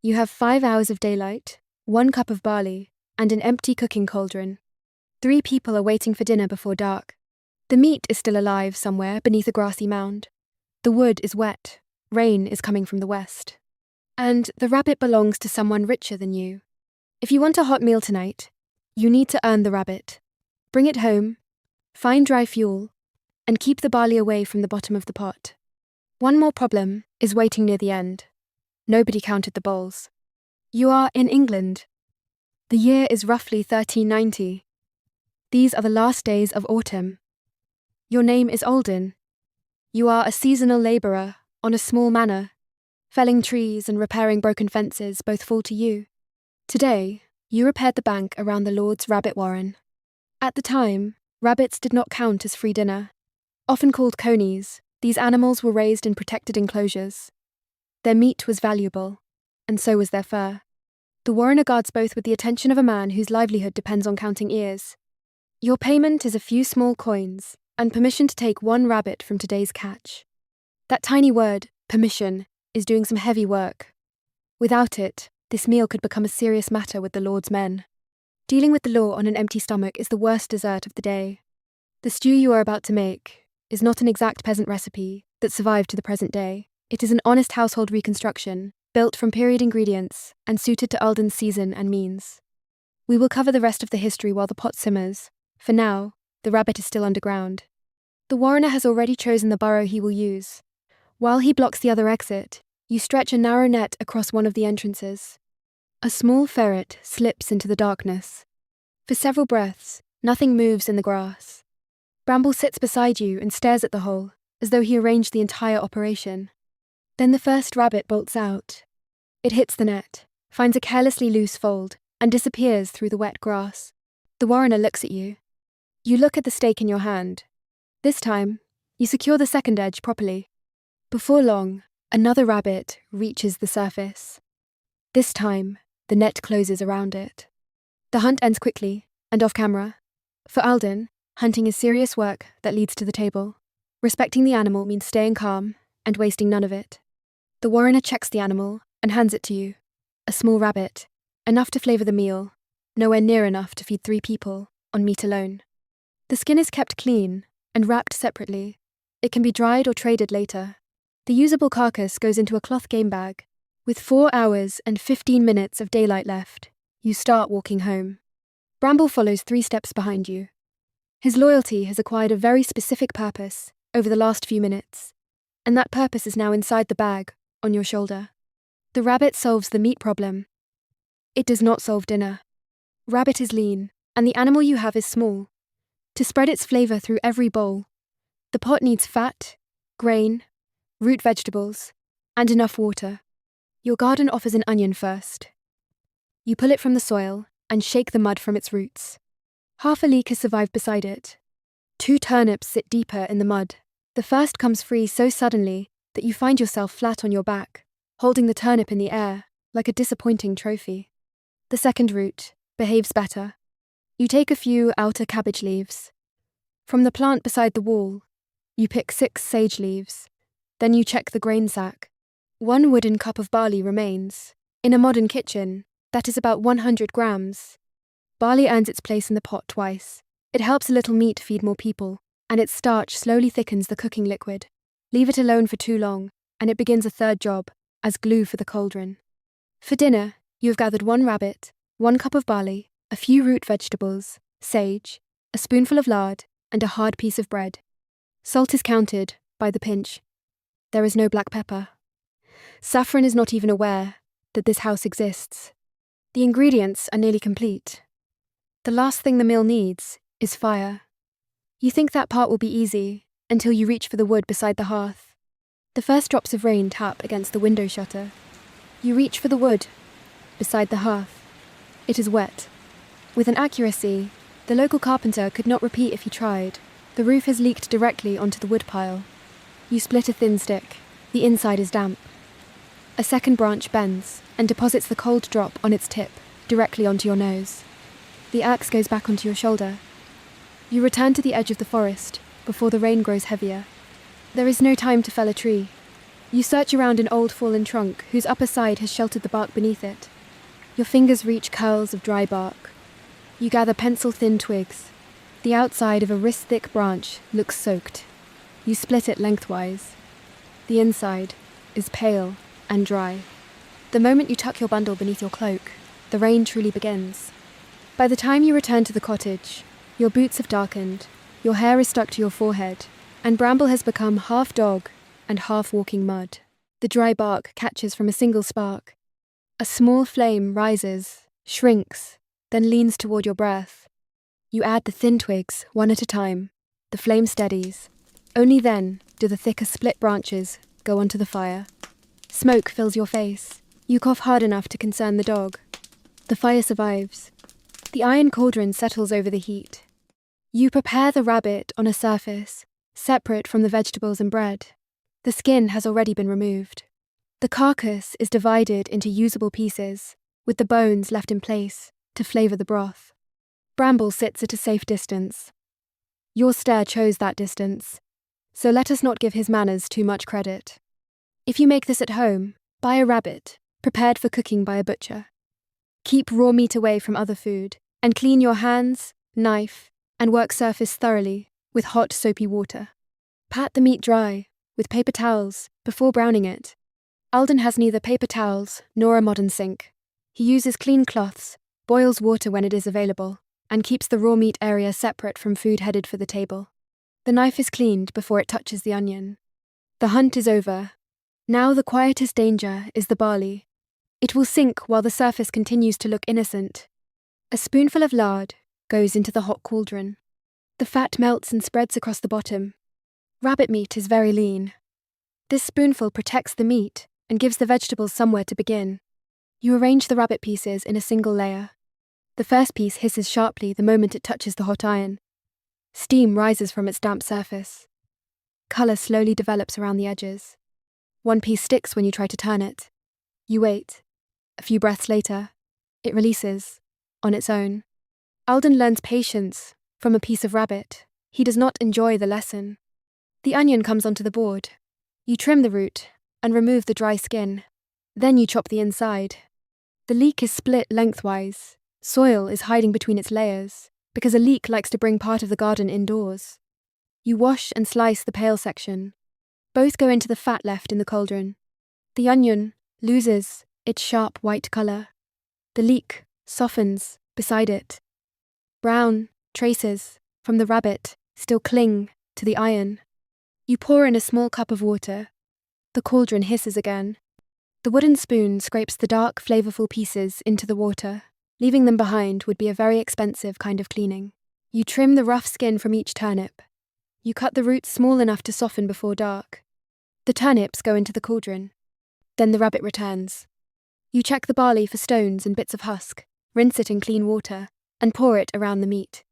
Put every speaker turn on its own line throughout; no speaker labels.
You have 5 hours of daylight, 1 cup of barley, and an empty cooking cauldron. 3 people are waiting for dinner before dark. The meat is still alive somewhere beneath a grassy mound. The wood is wet. Rain is coming from the west. And the rabbit belongs to someone richer than you. If you want a hot meal tonight, you need to earn the rabbit. Bring it home, find dry fuel, and keep the barley away from the bottom of the pot. One more problem is waiting near the end. Nobody counted the bowls. You are in England. The year is roughly 1390. These are the last days of autumn. Your name is Alden. You are a seasonal labourer on a small manor. Felling trees and repairing broken fences both fall to you. Today, you repaired the bank around the Lord's rabbit warren. At the time, rabbits did not count as free dinner. Often called conies, these animals were raised in protected enclosures. Their meat was valuable, and so was their fur. The warrener guards both with the attention of a man whose livelihood depends on counting ears. Your payment is a few small coins, and permission to take 1 rabbit from today's catch. That tiny word, permission, is doing some heavy work. Without it, this meal could become a serious matter with the Lord's men. Dealing with the law on an empty stomach is the worst dessert of the day. The stew you are about to make is not an exact peasant recipe that survived to the present day. It is an honest household reconstruction, built from period ingredients and suited to Alden's season and means. We will cover the rest of the history while the pot simmers. For now, the rabbit is still underground. The warrener has already chosen the burrow he will use. While he blocks the other exit, you stretch a narrow net across one of the entrances. A small ferret slips into the darkness. For several breaths, nothing moves in the grass. Bramble sits beside you and stares at the hole, as though he arranged the entire operation. Then the first rabbit bolts out. It hits the net, finds a carelessly loose fold, and disappears through the wet grass. The warrener looks at you. You look at the stake in your hand. This time, you secure the second edge properly. Before long, another rabbit reaches the surface. This time, the net closes around it. The hunt ends quickly, and off camera. For Alden, hunting is serious work that leads to the table. Respecting the animal means staying calm and wasting none of it. The warrener checks the animal and hands it to you. A small rabbit, enough to flavour the meal, nowhere near enough to feed 3 people on meat alone. The skin is kept clean and wrapped separately. It can be dried or traded later. The usable carcass goes into a cloth game bag. With 4 hours and 15 minutes of daylight left, you start walking home. Bramble follows 3 steps behind you. His loyalty has acquired a very specific purpose over the last few minutes, and that purpose is now inside the bag, on your shoulder. The rabbit solves the meat problem. It does not solve dinner. Rabbit is lean, and the animal you have is small. To spread its flavour through every bowl, the pot needs fat, grain, root vegetables, and enough water. Your garden offers an onion first. You pull it from the soil and shake the mud from its roots. Half a leek has survived beside it. 2 turnips sit deeper in the mud. The first comes free so suddenly that you find yourself flat on your back, holding the turnip in the air like a disappointing trophy. The second root behaves better. You take a few outer cabbage leaves. From the plant beside the wall, you pick 6 sage leaves. Then you check the grain sack. 1 wooden cup of barley remains. In a modern kitchen, that is about 100 grams. Barley earns its place in the pot twice. It helps a little meat feed more people, and its starch slowly thickens the cooking liquid. Leave it alone for too long, and it begins a third job, as glue for the cauldron. For dinner, you have gathered 1 rabbit, 1 cup of barley, a few root vegetables, sage, a spoonful of lard, and a hard piece of bread. Salt is counted, by the pinch. There is no black pepper. Saffron is not even aware that this house exists. The ingredients are nearly complete. The last thing the meal needs is fire. You think that part will be easy until you reach for the wood beside the hearth. The first drops of rain tap against the window shutter. You reach for the wood beside the hearth. It is wet. With an accuracy the local carpenter could not repeat if he tried, the roof has leaked directly onto the woodpile. You split a thin stick. The inside is damp. A second branch bends and deposits the cold drop on its tip, directly onto your nose. The axe goes back onto your shoulder. You return to the edge of the forest before the rain grows heavier. There is no time to fell a tree. You search around an old fallen trunk whose upper side has sheltered the bark beneath it. Your fingers reach curls of dry bark. You gather pencil-thin twigs. The outside of a wrist-thick branch looks soaked. You split it lengthwise. The inside is pale and dry. The moment you tuck your bundle beneath your cloak, the rain truly begins. By the time you return to the cottage, your boots have darkened, your hair is stuck to your forehead, and Bramble has become half dog and half walking mud. The dry bark catches from a single spark. A small flame rises, shrinks, then leans toward your breath. You add the thin twigs, one at a time. The flame steadies. Only then do the thicker split branches go onto the fire. Smoke fills your face. You cough hard enough to concern the dog. The fire survives. The iron cauldron settles over the heat. You prepare the rabbit on a surface, separate from the vegetables and bread. The skin has already been removed. The carcass is divided into usable pieces, with the bones left in place to flavour the broth. Bramble sits at a safe distance. Your stare chose that distance, so let us not give his manners too much credit. If you make this at home, buy a rabbit, prepared for cooking by a butcher. Keep raw meat away from other food, and clean your hands, knife, and work surface thoroughly with hot soapy water. Pat the meat dry with paper towels before browning it. Alden has neither paper towels nor a modern sink. He uses clean cloths, boils water when it is available, and keeps the raw meat area separate from food headed for the table. The knife is cleaned before it touches the onion. The hunt is over. Now the quietest danger is the barley. It will sink while the surface continues to look innocent. A spoonful of lard goes into the hot cauldron. The fat melts and spreads across the bottom. Rabbit meat is very lean. This spoonful protects the meat and gives the vegetables somewhere to begin. You arrange the rabbit pieces in a single layer. The first piece hisses sharply the moment it touches the hot iron. Steam rises from its damp surface. Colour slowly develops around the edges. One piece sticks when you try to turn it. You wait. A few breaths later, it releases, on its own. Alden learns patience from a piece of rabbit. He does not enjoy the lesson. The onion comes onto the board. You trim the root and remove the dry skin. Then you chop the inside. The leek is split lengthwise. Soil is hiding between its layers, because a leek likes to bring part of the garden indoors. You wash and slice the pale section. Both go into the fat left in the cauldron. The onion loses its sharp white colour. The leek softens beside it. Brown traces from the rabbit still cling to the iron. You pour in a small cup of water. The cauldron hisses again. The wooden spoon scrapes the dark, flavourful pieces into the water. Leaving them behind would be a very expensive kind of cleaning. You trim the rough skin from each turnip. You cut the roots small enough to soften before dark. The turnips go into the cauldron. Then the rabbit returns. You check the barley for stones and bits of husk, rinse it in clean water, and pour it around the meat.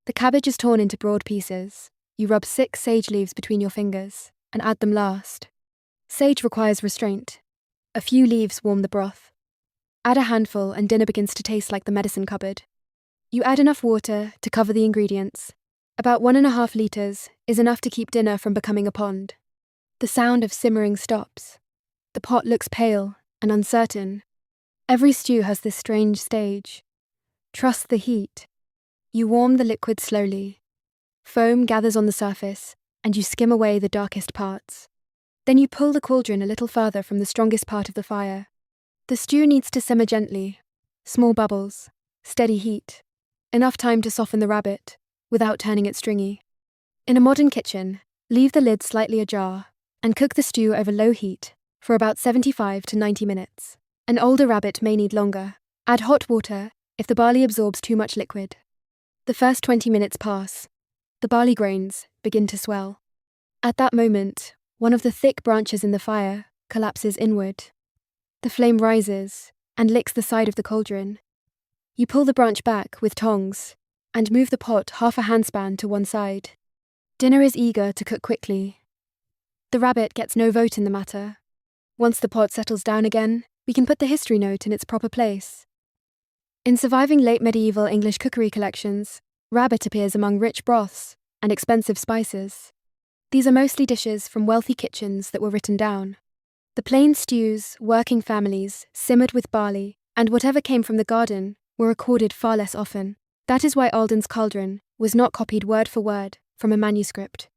The cabbage is torn into broad pieces. You rub 6 sage leaves between your fingers and add them last. Sage requires restraint. A few leaves warm the broth. Add a handful and dinner begins to taste like the medicine cupboard. You add enough water to cover the ingredients. About 1.5 litres is enough to keep dinner from becoming a pond. The sound of simmering stops. The pot looks pale and uncertain. Every stew has this strange stage. Trust the heat. You warm the liquid slowly. Foam gathers on the surface, and you skim away the darkest parts. Then you pull the cauldron a little further from the strongest part of the fire. The stew needs to simmer gently. Small bubbles, steady heat. Enough time to soften the rabbit, without turning it stringy. In a modern kitchen, leave the lid slightly ajar, and cook the stew over low heat for about 75 to 90 minutes. An older rabbit may need longer. Add hot water if the barley absorbs too much liquid. The first 20 minutes pass. The barley grains begin to swell. At that moment, one of the thick branches in the fire collapses inward. The flame rises and licks the side of the cauldron. You pull the branch back with tongs and move the pot half a handspan to one side. Dinner is eager to cook quickly. The rabbit gets no vote in the matter. Once the pot settles down again, we can put the history note in its proper place. In surviving late medieval English cookery collections, rabbit appears among rich broths and expensive spices. These are mostly dishes from wealthy kitchens that were written down. The plain stews, working families, simmered with barley, and whatever came from the garden were recorded far less often. That is why Alden's cauldron was not copied word for word from a manuscript.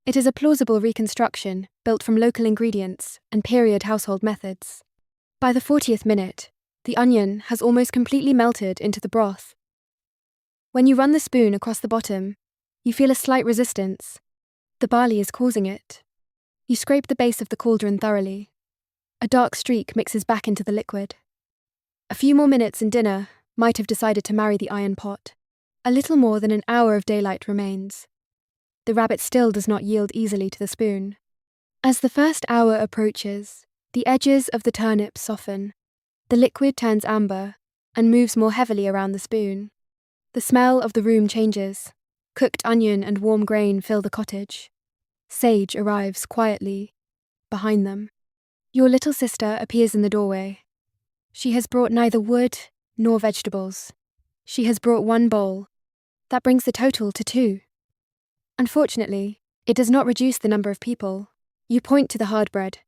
It is a plausible reconstruction built from local ingredients and period household methods. By the 40th minute, the onion has almost completely melted into the broth. When you run the spoon across the bottom, you feel a slight resistance. The barley is causing it. You scrape the base of the cauldron thoroughly. A dark streak mixes back into the liquid. A few more minutes and dinner might have decided to marry the iron pot. A little more than an hour of daylight remains. The rabbit still does not yield easily to the spoon. As the first hour approaches, the edges of the turnip soften. The liquid turns amber and moves more heavily around the spoon. The smell of the room changes. Cooked onion and warm grain fill the cottage. Sage arrives quietly behind them. Your little sister appears in the doorway. She has brought neither wood nor vegetables. She has brought one bowl. That brings the total to 2. Unfortunately, it does not reduce the number of people. You point to the hard bread.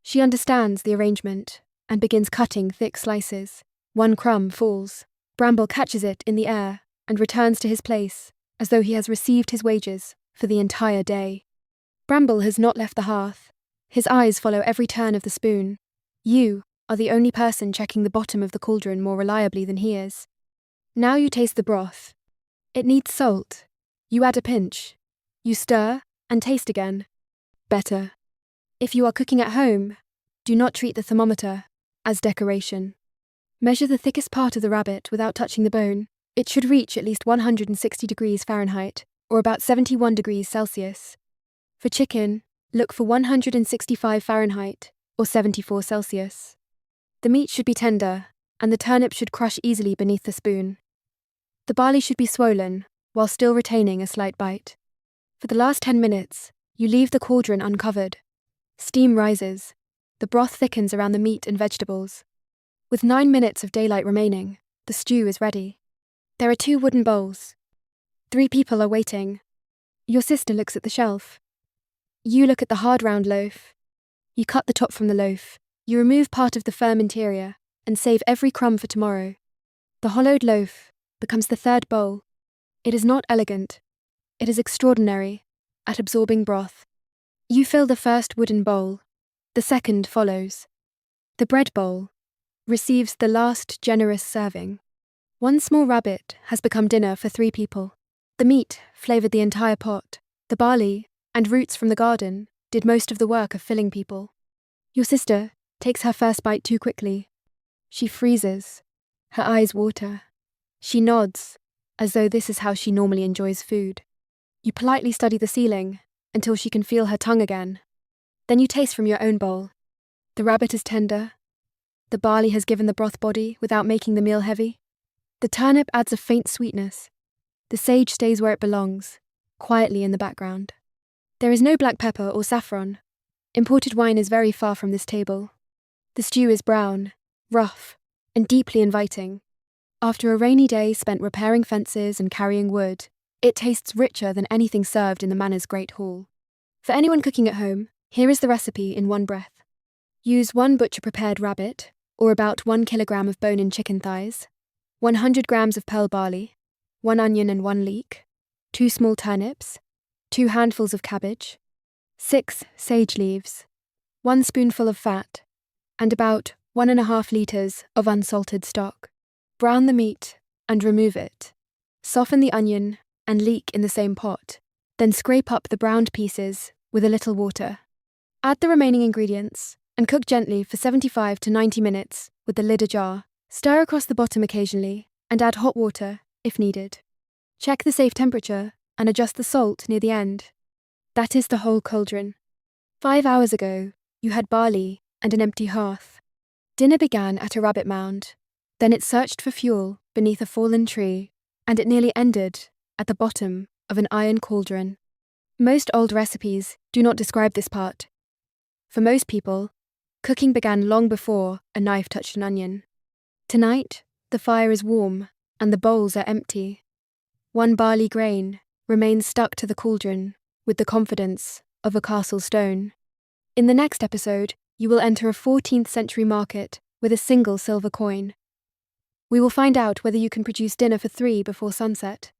She understands the arrangement and begins cutting thick slices. One crumb falls. Bramble catches it in the air and returns to his place as though he has received his wages for the entire day. Bramble has not left the hearth. His eyes follow every turn of the spoon. You are the only person checking the bottom of the cauldron more reliably than he is. Now you taste the broth. It needs salt. You add a pinch. You stir and taste again. Better. If you are cooking at home, do not treat the thermometer as decoration. Measure the thickest part of the rabbit without touching the bone. It should reach at least 160 degrees Fahrenheit, or about 71 degrees Celsius. For chicken, look for 165 Fahrenheit, or 74 Celsius. The meat should be tender, and the turnip should crush easily beneath the spoon. The barley should be swollen, while still retaining a slight bite. For the last 10 minutes, you leave the cauldron uncovered. Steam rises. The broth thickens around the meat and vegetables. With 9 minutes of daylight remaining, the stew is ready. There are 2 wooden bowls. 3 people are waiting. Your sister looks at the shelf. You look at the hard round loaf. You cut the top from the loaf. You remove part of the firm interior and save every crumb for tomorrow. The hollowed loaf becomes the 3rd bowl. It is not elegant. It is extraordinary at absorbing broth. You fill the first wooden bowl. The second follows. The bread bowl receives the last generous serving. 1 small rabbit has become dinner for 3 people. The meat flavoured the entire pot. The barley and roots from the garden did most of the work of filling people. Your sister takes her first bite too quickly. She freezes. Her eyes water. She nods, as though this is how she normally enjoys food. You politely study the ceiling until she can feel her tongue again. Then you taste from your own bowl. The rabbit is tender. The barley has given the broth body without making the meal heavy. The turnip adds a faint sweetness. The sage stays where it belongs, quietly in the background. There is no black pepper or saffron. Imported wine is very far from this table. The stew is brown, rough, and deeply inviting. After a rainy day spent repairing fences and carrying wood, it tastes richer than anything served in the manor's great hall. For anyone cooking at home, here is the recipe in one breath. Use 1 butcher-prepared rabbit, or about 1 kilogram of bone-in chicken thighs, 100 grams of pearl barley, 1 onion and 1 leek, 2 small turnips, 2 handfuls of cabbage, 6 sage leaves, 1 spoonful of fat, and about 1.5 litres of unsalted stock. Brown the meat and remove it. Soften the onion and leek in the same pot, then scrape up the browned pieces with a little water. Add the remaining ingredients and cook gently for 75 to 90 minutes with the lid ajar. Stir across the bottom occasionally and add hot water if needed. Check the safe temperature and adjust the salt near the end. That is the whole cauldron. 5 hours ago, you had barley and an empty hearth. Dinner began at a rabbit mound. Then it searched for fuel beneath a fallen tree, and it nearly ended at the bottom of an iron cauldron. Most old recipes do not describe this part. For most people, cooking began long before a knife touched an onion. Tonight, the fire is warm and the bowls are empty. 1 barley grain remains stuck to the cauldron with the confidence of a castle stone. In the next episode, You will enter a 14th century market with a single silver coin. We will find out whether you can produce dinner for 3 before sunset.